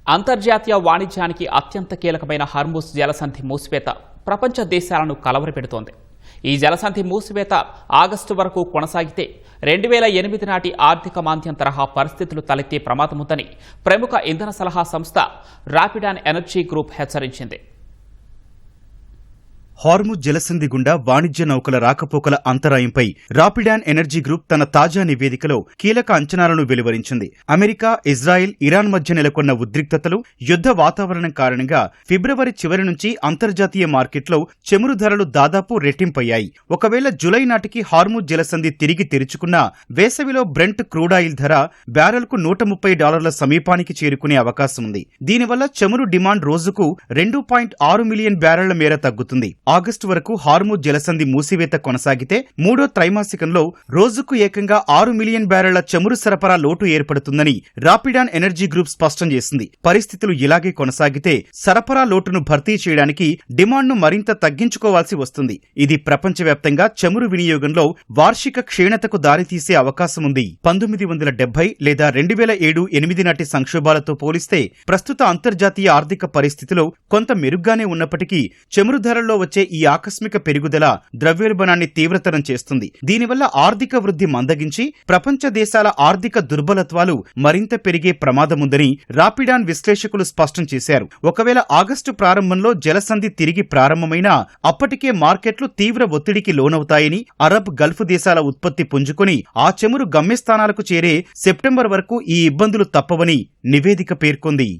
అంతర్జాతీయ వాణిజ్యానికి అత్యంత కీలకమైన హార్ముజ్ జలసంధి మూసివేత ప్రపంచ దేశాలను కలవరపెడుతోంది. ఈ జలసంధి మూసివేత ఆగస్టు వరకు కొనసాగితే 2008 నాటి ఆర్థిక మాంద్యం తరహా పరిస్థితులు తలెత్తే ప్రమాదముందని ప్రముఖ ఇంధన సలహా సంస్థ రాపిడాన్ ఎనర్జీ గ్రూప్ హెచ్చరించింది. హార్ముజ్ జలసంధి గుండా వాణిజ్య నౌకల రాకపోకల అంతరాయంపై రాపిడాన్ ఎనర్జీ గ్రూప్ తన తాజా నివేదికలో కీలక అంచనాలను వెలువరించింది. అమెరికా, ఇజ్రాయెల్, ఇరాన్ మధ్య నెలకొన్న ఉద్రిక్తతలు, యుద్ధ వాతావరణం కారణంగా ఫిబ్రవరి చివరి నుంచి అంతర్జాతీయ మార్కెట్లో చమురు ధరలు దాదాపు రెట్టింపయ్యాయి. ఒకవేళ జులై నాటికి హార్ముజ్ జలసంధి తిరిగి తెరుచుకున్నా వేసవిలో బ్రెంట్ క్రూడాయిల్ ధర బ్యారెల్కు $130 సమీపానికి చేరుకునే అవకాశం ఉంది. దీనివల్ల చమురు డిమాండ్ రోజుకు 2.6 మిలియన్ బ్యారెళ్ల మేర తగ్గుతుంది. ఆగస్టు వరకు హార్ముజ్ జలసంధి మూసివేత కొనసాగితే మూడో త్రైమాసికంలో రోజుకు ఏకంగా 6 మిలియన్ బ్యారెళ్ల చమురు సరఫరా లోటు ఏర్పడుతుందని రాపిడాన్ ఎనర్జీ గ్రూప్ స్పష్టం చేసింది. పరిస్థితులు ఇలాగే కొనసాగితే సరఫరా లోటును భర్తీ చేయడానికి డిమాండ్ను మరింత తగ్గించుకోవాల్సి వస్తుంది. ఇది ప్రపంచవ్యాప్తంగా చమురు వినియోగంలో వార్షిక క్షీణతకు దారితీసే అవకాశముంది. 1970 లేదా 2007-8 నాటి సంక్షోభాలతో పోలిస్తే ప్రస్తుత అంతర్జాతీయ ఆర్థిక పరిస్థితిలో కొంత మెరుగ్గానే ఉన్నప్పటికీ చమురు ధరల్లో వచ్చే ఈ ఆకస్మిక పెరుగుదల ద్రవ్యోల్బణాన్ని తీవ్రతరం చేస్తుంది. దీనివల్ల ఆర్థిక వృద్ధి మందగించి ప్రపంచ దేశాల ఆర్థిక దుర్బలత్వాలు మరింత పెరిగే ప్రమాదముందని రాపిడాన్ విశ్లేషకులు స్పష్టం చేశారు. ఒకవేళ ఆగస్టు ప్రారంభంలో జలసంధి తిరిగి ప్రారంభమైనా అప్పటికే మార్కెట్లు తీవ్ర ఒత్తిడికి లోనవుతాయని, అరబ్, గల్ఫ్ దేశాల ఉత్పత్తి పుంజుకొని ఆ చమురు గమ్యస్థానాలకు చేరే సెప్టెంబర్ వరకు ఈ ఇబ్బందులు తప్పవని నివేదిక పేర్కొంది.